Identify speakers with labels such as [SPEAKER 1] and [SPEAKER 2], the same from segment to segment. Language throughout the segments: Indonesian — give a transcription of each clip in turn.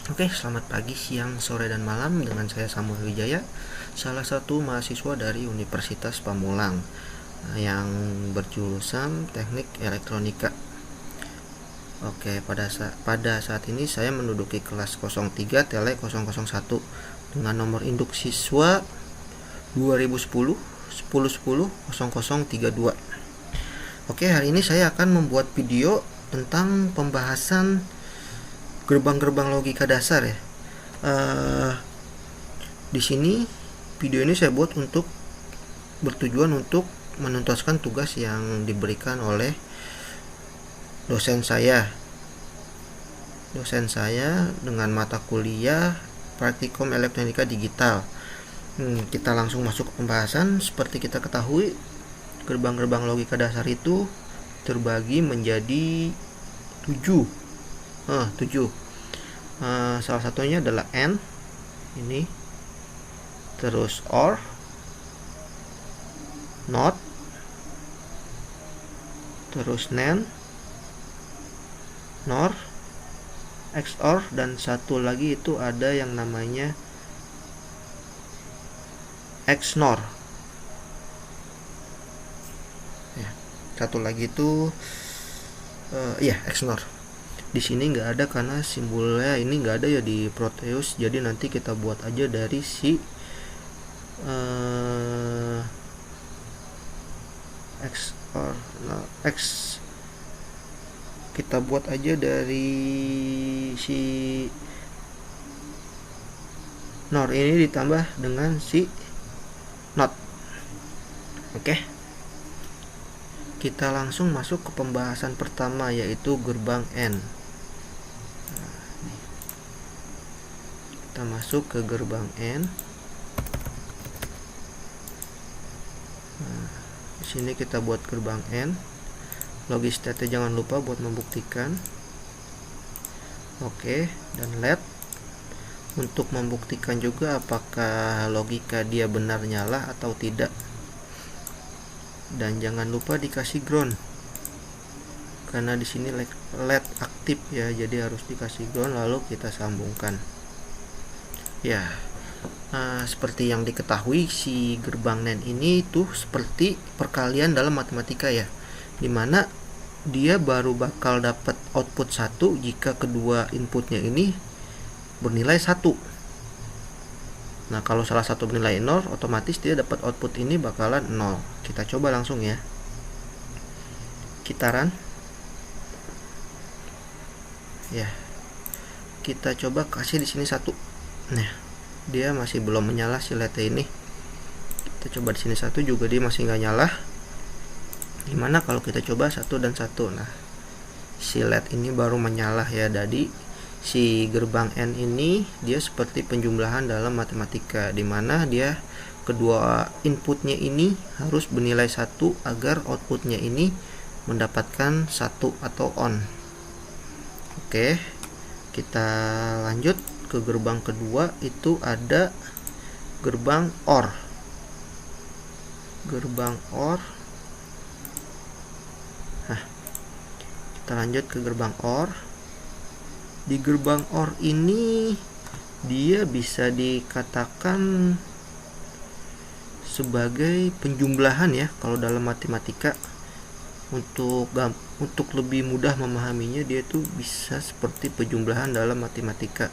[SPEAKER 1] Oke, selamat pagi, siang, sore, dan malam dengan saya Samuel Wijaya, salah satu mahasiswa dari Universitas Pamulang yang berjurusan Teknik Elektronika. Oke, pada saat ini saya menduduki kelas 03 Tele 001 dengan nomor induk siswa 2010 1010 0032. Oke, hari ini saya akan membuat video tentang pembahasan gerbang-gerbang logika dasar ya. Di sini video ini saya buat untuk bertujuan untuk menuntaskan tugas yang diberikan oleh dosen saya dengan mata kuliah Praktikum Elektronika Digital. Kita langsung masuk ke pembahasan. Seperti kita ketahui, gerbang-gerbang logika dasar itu terbagi menjadi 7. Salah satunya adalah AND ini, terus OR, NOT, terus NAND, NOR, XOR, dan satu lagi itu ada yang namanya XNOR. Satu lagi itu XNOR. Di sini nggak ada karena simbolnya ini nggak ada ya di Proteus, jadi nanti kita buat aja dari si XOR, X kita buat aja dari si NOR ini ditambah dengan si NOT. Oke, kita langsung masuk ke pembahasan pertama, yaitu gerbang N. Kita masuk ke gerbang N. Di sini kita buat gerbang N. Logistate jangan lupa buat membuktikan. Oke, dan LED untuk membuktikan juga apakah logika dia benar nyala atau tidak. Dan jangan lupa dikasih ground, karena di sini LED aktif ya, jadi harus dikasih ground lalu kita sambungkan. Ya, seperti yang diketahui, si gerbang NAND ini tuh seperti perkalian dalam matematika ya, dimana dia baru bakal dapat output 1 jika kedua inputnya ini bernilai 1. Nah, kalau salah satu bernilai 0, otomatis dia dapat output ini bakalan 0. Kita coba langsung ya. Kita run. Ya. Kita coba kasih di sini 1. Nah, dia masih belum menyala si LED ini. Kita coba di sini 1 juga dia masih nggak nyala. Gimana kalau kita coba 1 dan 1? Nah, si LED ini baru menyala ya. Jadi si gerbang N ini dia seperti penjumlahan dalam matematika, dimana dia kedua inputnya ini harus bernilai 1 agar outputnya ini mendapatkan 1 atau on. Oke, kita lanjut ke gerbang kedua, itu ada gerbang OR. Gerbang OR. Nah, kita lanjut ke gerbang OR. Di gerbang OR ini dia bisa dikatakan sebagai penjumlahan ya kalau dalam matematika. Untuk lebih mudah memahaminya, dia tuh bisa seperti penjumlahan dalam matematika.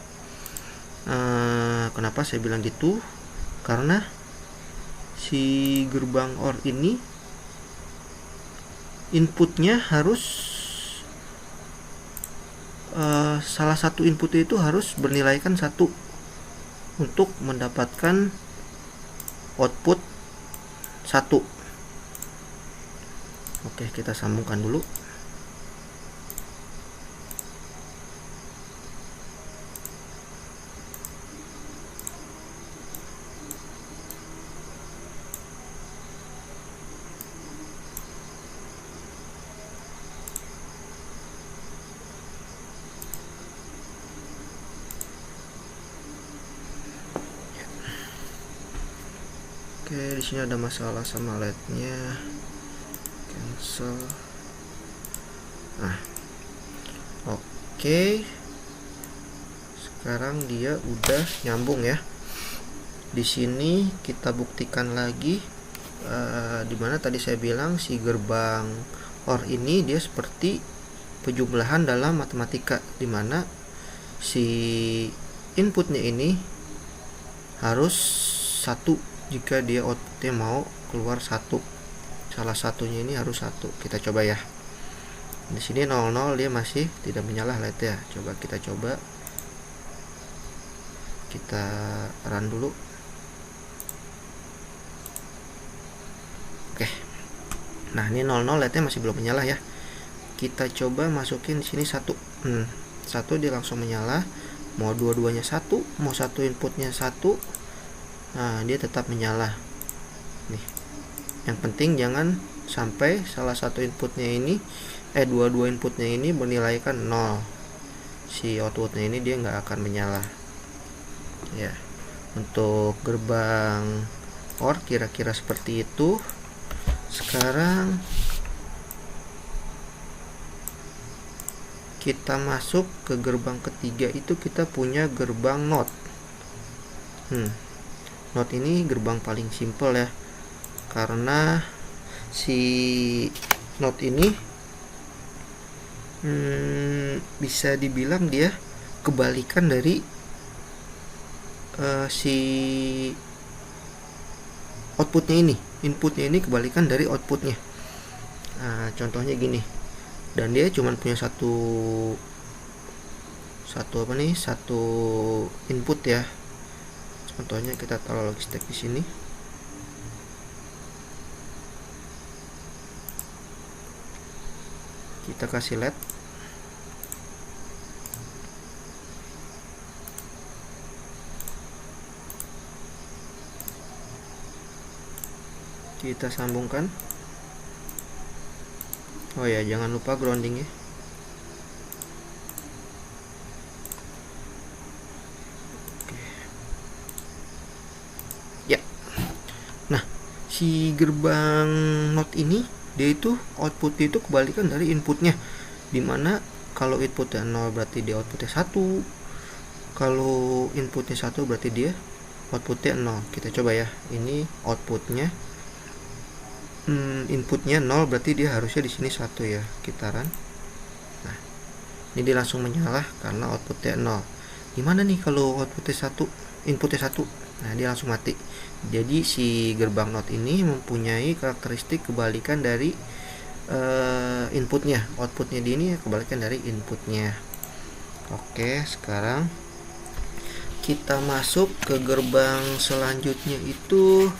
[SPEAKER 1] Kenapa saya bilang gitu? Karena si gerbang OR ini inputnya harus salah satu inputnya itu harus bernilaikan 1 untuk mendapatkan output 1. Oke, kita sambungkan dulu. Oke, di sini ada masalah sama LED-nya. Cancel. Nah, oke. sekarang dia udah nyambung ya. Di sini kita buktikan lagi, dimana tadi saya bilang si gerbang OR ini dia seperti penjumlahan dalam matematika, dimana si inputnya ini harus 1 jika dia outputnya mau keluar 1. Salah satunya ini harus 1. Kita coba ya. Di sini 00 dia masih tidak menyala LED ya. Coba kita kita run dulu. Oke. Nah, ini 00 LED-nya masih belum menyala ya. Kita coba masukin di sini 1. 1 dia langsung menyala. Mau dua-duanya 1, mau satu inputnya 1. Nah, dia tetap menyala. Nih. Yang penting jangan sampai salah satu inputnya ini dua inputnya ini bernilaikan 0. Si outputnya ini dia nggak akan menyala. Ya. Untuk gerbang OR kira-kira seperti itu. Sekarang kita masuk ke gerbang ketiga, itu kita punya gerbang NOT. NOT ini gerbang paling simple ya, karena si NOT ini bisa dibilang dia kebalikan dari si outputnya ini. Inputnya ini kebalikan dari outputnya. Nah, contohnya gini, dan dia cuma punya satu input ya. Contohnya kita taruh logistik di sini. Kita kasih LED. Kita sambungkan. Oh ya, jangan lupa grounding ya. Si gerbang NOT ini dia itu outputnya itu kebalikan dari inputnya, dimana kalau inputnya 0 berarti dia outputnya 1, kalau inputnya 1 berarti dia outputnya 0. Kita coba ya, ini outputnya inputnya 0 berarti dia harusnya di sini 1 ya. Kita run. Nah, ini dia langsung menyala karena outputnya 0. Gimana nih kalau outputnya 1, inputnya 1? Nah, dia langsung mati. Jadi si gerbang NOT ini mempunyai karakteristik kebalikan dari inputnya. Outputnya di ini kebalikan dari inputnya. Oke, sekarang kita masuk ke gerbang selanjutnya, itu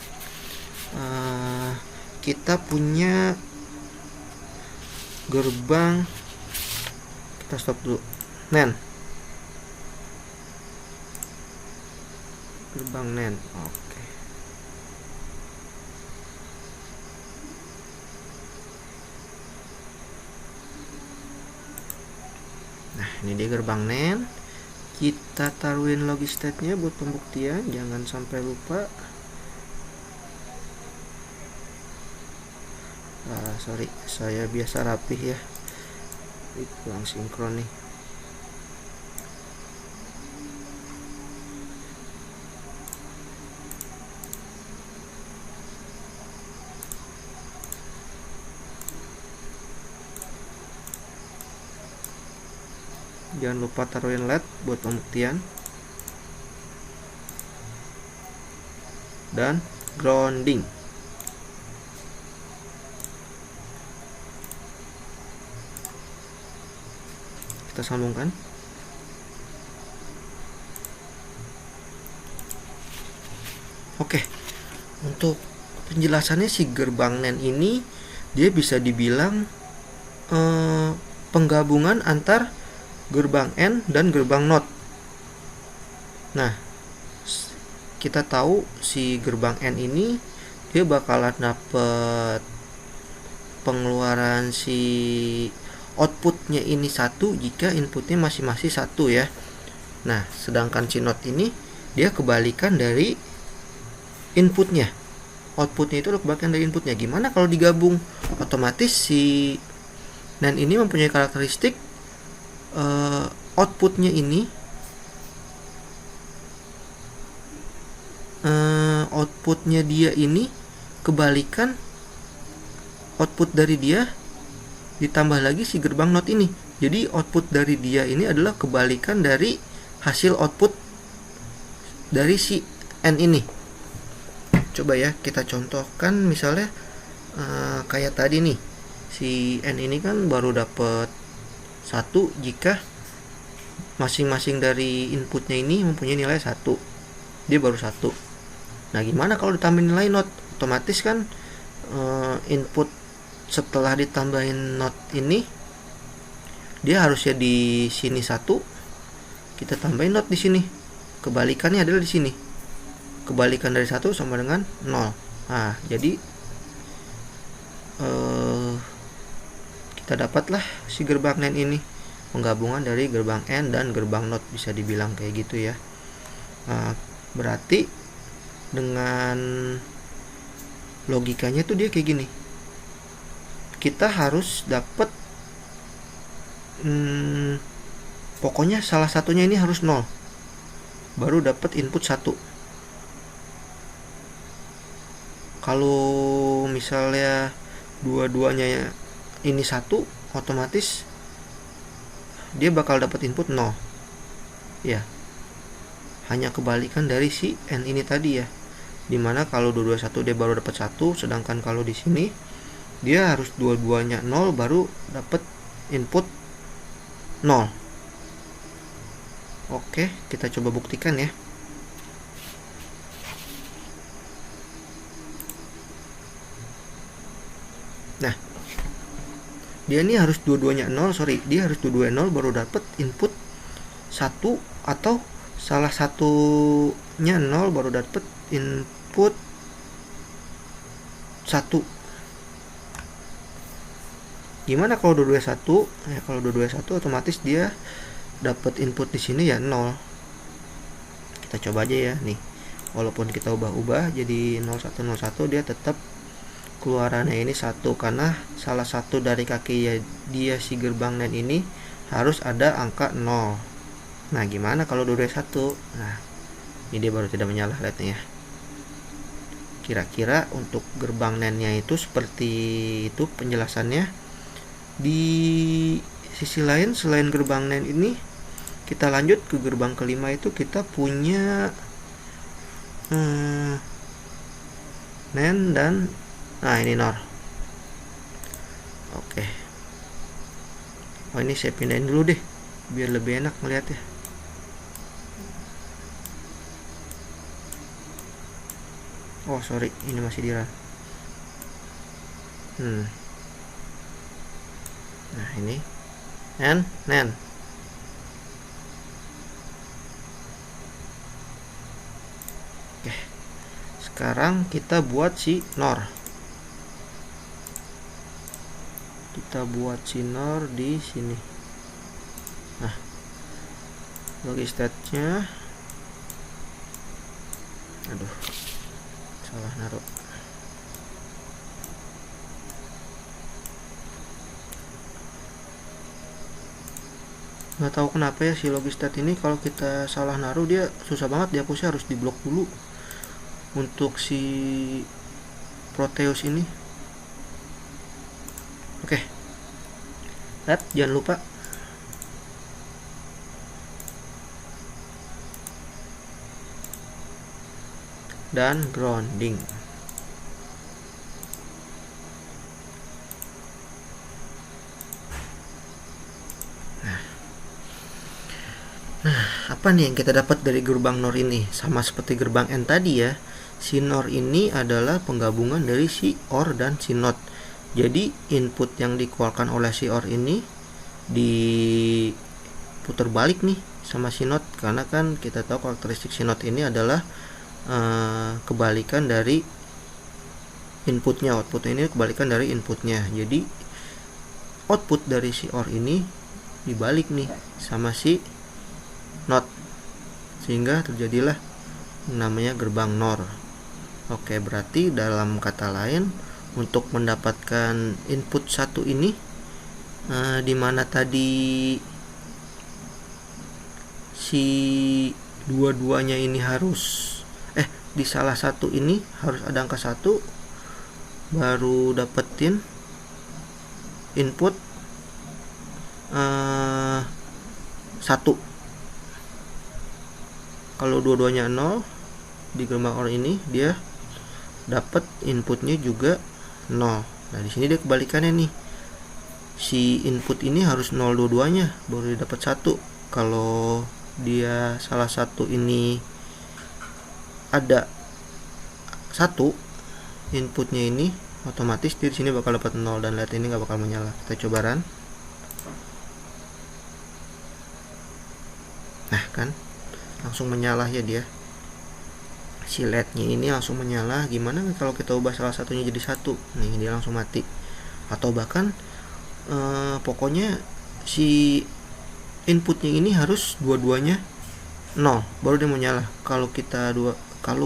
[SPEAKER 1] kita punya gerbang, kita stop dulu, NAND. Gerbang NAND. Oke. Nah, ini dia gerbang NAND. Kita taruhin logistate-nya buat pembuktian, jangan sampai lupa. Sorry, saya biasa rapih ya. Itu kurang sinkron nih. Jangan lupa taruhin LED buat pembuktian. Dan grounding. Kita sambungkan. Oke. Untuk penjelasannya, si gerbang NAND ini dia bisa dibilang penggabungan antar gerbang N dan gerbang NOT. Nah, kita tahu si gerbang N ini dia bakalan dapet pengeluaran si outputnya ini 1 jika inputnya masih 1 ya. Nah, sedangkan si NOT ini dia kebalikan dari inputnya. Outputnya itu kebalikan dari inputnya. Gimana kalau digabung? Otomatis si NAND ini mempunyai karakteristik outputnya ini outputnya dia ini kebalikan output dari dia ditambah lagi si gerbang NOT ini. Jadi output dari dia ini adalah kebalikan dari hasil output dari si N ini. Coba ya kita contohkan, misalnya kayak tadi nih, si N ini kan baru dapat 1 jika masing-masing dari inputnya ini mempunyai nilai 1. Dia baru 1. Nah, gimana kalau ditambahin nilai NOT? Otomatis kan input setelah ditambahin NOT ini dia harusnya di sini 1, kita tambahin NOT di sini. Kebalikannya adalah di sini. Kebalikan dari 1 sama dengan 0. Nah, jadi kita dapatlah si gerbang NAND ini, penggabungan dari gerbang N dan gerbang NOT, bisa dibilang kayak gitu ya. Nah, berarti dengan logikanya tuh dia kayak gini. Kita harus dapat pokoknya salah satunya ini harus 0 baru dapat input 1. Kalau misalnya dua-duanya ini 1, otomatis dia bakal dapat input 0 ya, hanya kebalikan dari si N ini tadi ya, dimana kalau dua-dua 1 dia baru dapat 1, sedangkan kalau di sini dia harus dua-duanya 0 baru dapat input 0. Oke, kita coba buktikan ya. Nah, dia ini harus dua-duanya 0, dia harus dua-duanya 0 baru dapat input 1, atau salah satunya 0 baru dapat input 1. Gimana kalau dua-duanya 1? Ya, kalau dua-duanya 1 otomatis dia dapat input di sini ya 0. Kita coba aja ya nih. Walaupun kita ubah-ubah jadi 0101, dia tetap keluarannya ini 1 karena salah satu dari kaki ya dia si gerbang NAND ini harus ada angka 0. Nah, gimana kalau dua-duanya 1? Nah, ini dia baru tidak menyala LED-nya. Kira-kira untuk gerbang NAND-nya itu seperti itu penjelasannya. Di sisi lain, selain gerbang NAND ini, kita lanjut ke gerbang kelima. Itu kita punya NAND dan ini NOR. Oke. Oh, ini saya pindahin dulu deh biar lebih enak melihatnya. Oh sorry, ini masih di RAM. Nah, ini NAND. Oke, sekarang kita buat si NOR. Kita buat si NOR di sini. Nah, logistate-nya, aduh, salah naruh. Nggak tahu kenapa ya si logistate ini kalau kita salah naruh dia susah banget, dihapusnya harus diblok dulu untuk si Proteus ini. Oke, lihat jangan lupa dan grounding. Nah, apa nih yang kita dapat dari gerbang NOR ini? Sama seperti gerbang N tadi ya, si NOR ini adalah penggabungan dari si OR dan si NOT. Jadi input yang dikeluarkan oleh si OR ini diputar balik nih sama si NOT, karena kan kita tahu karakteristik si NOT ini adalah kebalikan dari inputnya. Outputnya ini kebalikan dari inputnya. Jadi output dari si OR ini dibalik nih sama si NOT, sehingga terjadilah namanya gerbang NOR. Oke, berarti dalam kata lain, untuk mendapatkan input 1 ini dimana tadi si dua-duanya ini harus di salah satu ini harus ada angka 1 baru dapetin input 1. Kalau dua-duanya 0 di gerbang OR ini dia dapat inputnya juga 0. Nah di sini dia kebalikannya nih, si input ini harus 0 dua-duanya baru dia dapat 1. Kalau dia salah satu ini ada 1 inputnya ini, otomatis di sini bakal dapat 0 dan LED ini nggak bakal menyala. Kita coba run. Nah kan langsung menyala ya dia, si LED-nya ini langsung menyala. Gimana kalau kita ubah salah satunya jadi 1? Nih dia langsung mati. Atau bahkan pokoknya si inputnya ini harus dua-duanya 0 baru dia mau nyala. Kalau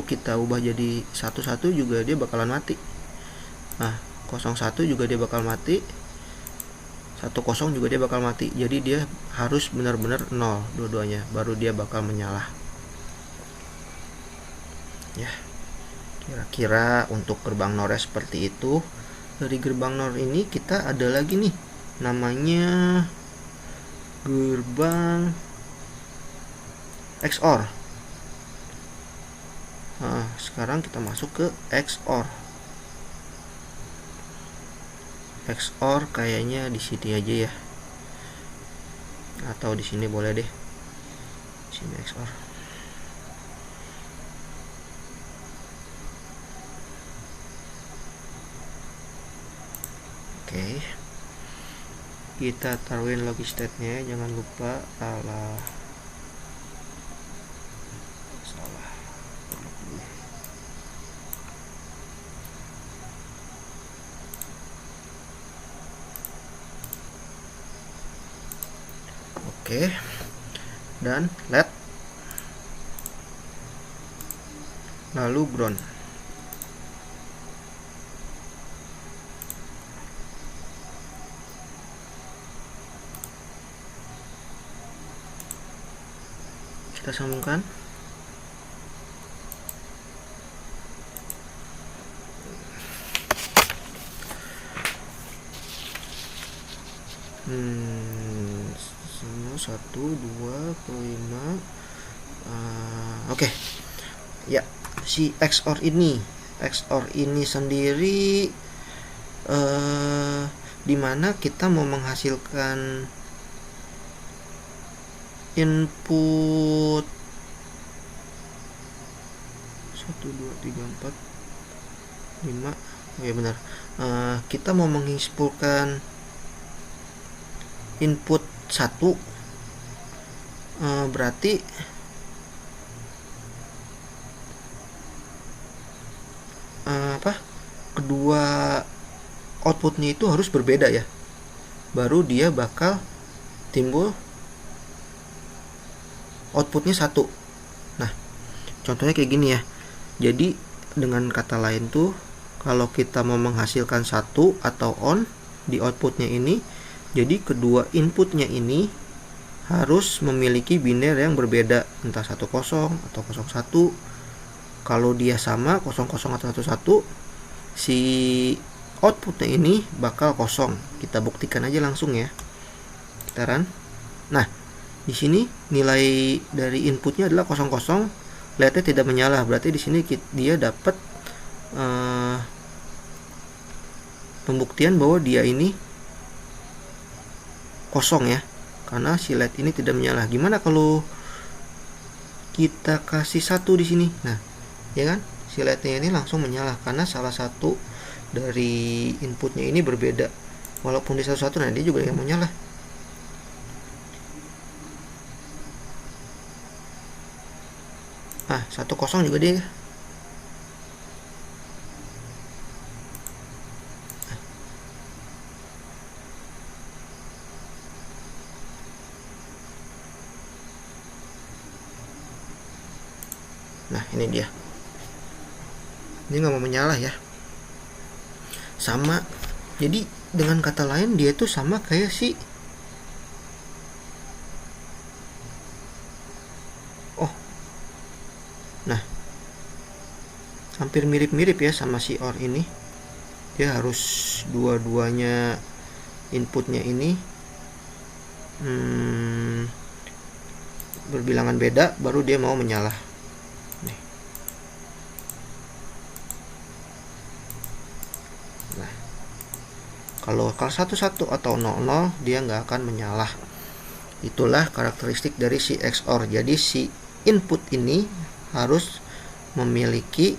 [SPEAKER 1] kita ubah jadi 1-1 juga dia bakalan mati. Nah 0-1 juga dia bakal mati, 1-0 juga dia bakal mati. Jadi dia harus benar-benar 0 dua-duanya baru dia bakal menyala. Ya, kira-kira untuk gerbang NOR seperti itu. Dari gerbang NOR ini kita ada lagi nih, namanya gerbang XOR. Nah, sekarang kita masuk ke XOR. XOR kayaknya di sini aja ya, atau di sini boleh deh, sini XOR. Oke, kita taruhin logic state-nya, jangan lupa salah. Oke, dan LED, lalu ground. Kita sambungkan. Satu, 2, 5. Oke. Ya, si XOR ini sendiri dimana kita mau menghasilkan input 1, 2, 3, 4, 5. Oh ya benar. Kita mau mengimpulkan input 1, berarti kedua outputnya itu harus berbeda ya, baru dia bakal timbul outputnya 1. Nah contohnya kayak gini ya. Jadi dengan kata lain tuh, kalau kita mau menghasilkan 1 atau on di outputnya ini, jadi kedua inputnya ini harus memiliki biner yang berbeda, entah 10 atau 01. Kalau dia sama 00 atau 11, si outputnya ini bakal kosong. Kita buktikan aja langsung ya. Kita run. Nah, di sini nilai dari inputnya adalah 00, LED-nya tidak menyala. Berarti di sini dia dapat pembuktian bahwa dia ini kosong ya, karena si LED ini tidak menyala. Gimana kalau kita kasih 1 di sini? Nah, ya kan? Si LED-nya ini langsung menyala karena salah satu dari inputnya ini berbeda. Walaupun di 1-1, nah dia juga yang menyala. Ah, 10 juga dia. Nah ini dia, ini nggak mau menyala ya, sama. Jadi dengan kata lain dia tuh sama kayak si nah hampir mirip-mirip ya sama si OR ini. Dia harus dua-duanya inputnya ini berbilangan beda baru dia mau menyala. Nih. Nah, kalau 1 atau 00 dia nggak akan menyala. Itulah karakteristik dari si XOR. Jadi si input ini harus memiliki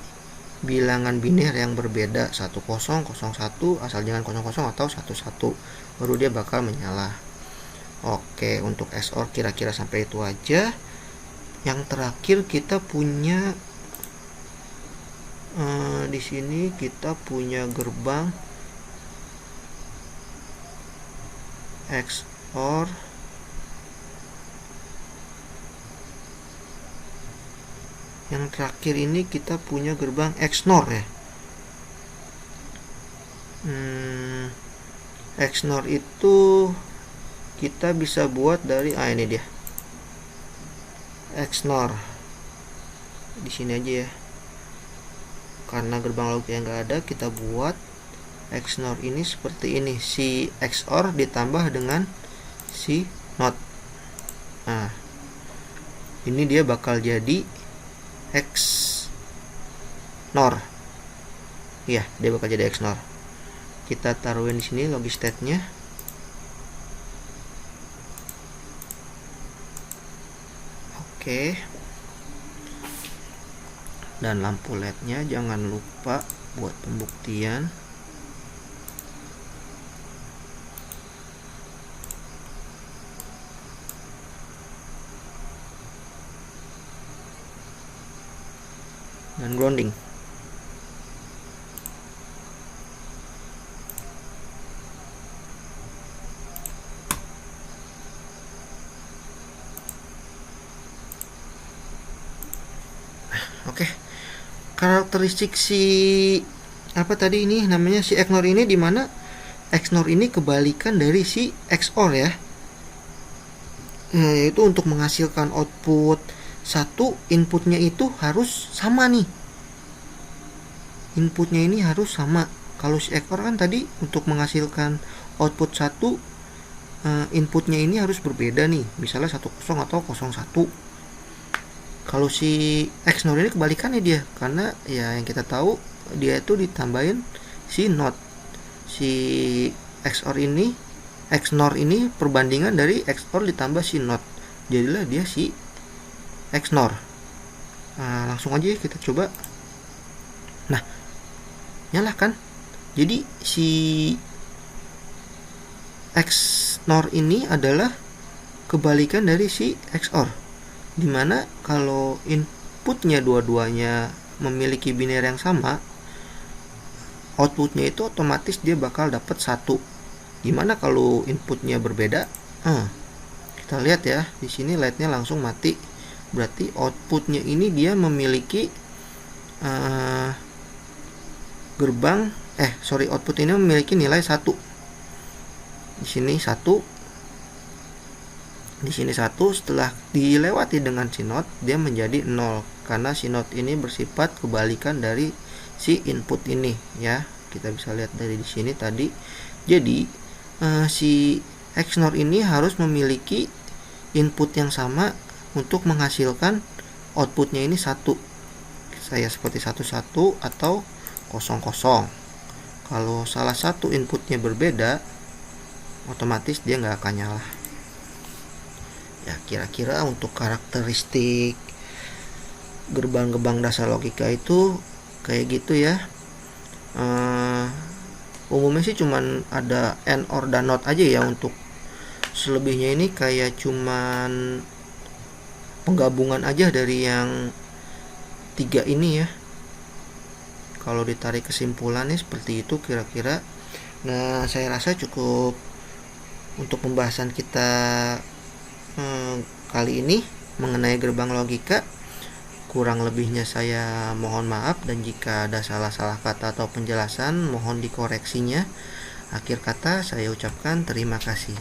[SPEAKER 1] bilangan biner yang berbeda, 1001, asal jangan 00 atau 11, baru dia bakal menyala. Oke, untuk XOR kira-kira sampai itu aja. Yang terakhir kita punya di sini kita punya gerbang XOR yang terakhir ini kita punya gerbang XNOR ya. XNOR itu kita bisa buat dari ini dia XNOR di sini aja ya, karena gerbang logika yang nggak ada, kita buat XNOR ini seperti ini, si XOR ditambah dengan si NOT. Nah, ini dia bakal jadi XNOR. Iya, dia bakal jadi XNOR. Kita taruhin di sini logistate-nya. Oke. Dan lampu LED-nya jangan lupa buat pembuktian. Dan grounding. Oke. Karakteristik si apa tadi ini namanya si XNOR ini, dimana XNOR ini kebalikan dari si XOR ya. Yaitu untuk menghasilkan output satu, inputnya itu harus sama nih, inputnya ini harus sama. Kalau si XOR kan tadi untuk menghasilkan output satu, inputnya ini harus berbeda nih, misalnya 10 atau 01. Kalau si XNOR ini kebalikannya dia, karena ya yang kita tahu dia itu ditambahin si NOT. Si XOR ini, XNOR ini perbandingan dari XOR ditambah si NOT, jadilah dia si XNOR. Nah, langsung aja kita coba. Nah, nyala kan? Jadi si XNOR ini adalah kebalikan dari si XOR, dimana kalau inputnya dua-duanya memiliki biner yang sama, outputnya itu otomatis dia bakal dapat 1. Dimana kalau inputnya berbeda, kita lihat ya, di sini LED-nya langsung mati. Berarti outputnya ini dia memiliki output ini memiliki nilai 1. Di sini 1. Di sini 1, setelah dilewati dengan si NOT dia menjadi 0, karena si NOT ini bersifat kebalikan dari si input ini ya. Kita bisa lihat dari di sini tadi. Jadi si XNOR ini harus memiliki input yang sama untuk menghasilkan outputnya ini 1. Saya seperti 11 atau 00. Kalau salah satu inputnya berbeda, otomatis dia nggak akan nyala. Ya, kira-kira untuk karakteristik gerbang-gerbang dasar logika itu kayak gitu ya. Umumnya sih cuman ada AND, OR, dan NOT aja ya. Untuk selebihnya ini kayak cuman penggabungan aja dari yang 3 ini ya. Kalau ditarik kesimpulannya seperti itu kira-kira. Nah, saya rasa cukup untuk pembahasan kita kali ini mengenai gerbang logika. Kurang lebihnya saya mohon maaf, dan jika ada salah-salah kata atau penjelasan mohon dikoreksinya. Akhir kata saya ucapkan terima kasih.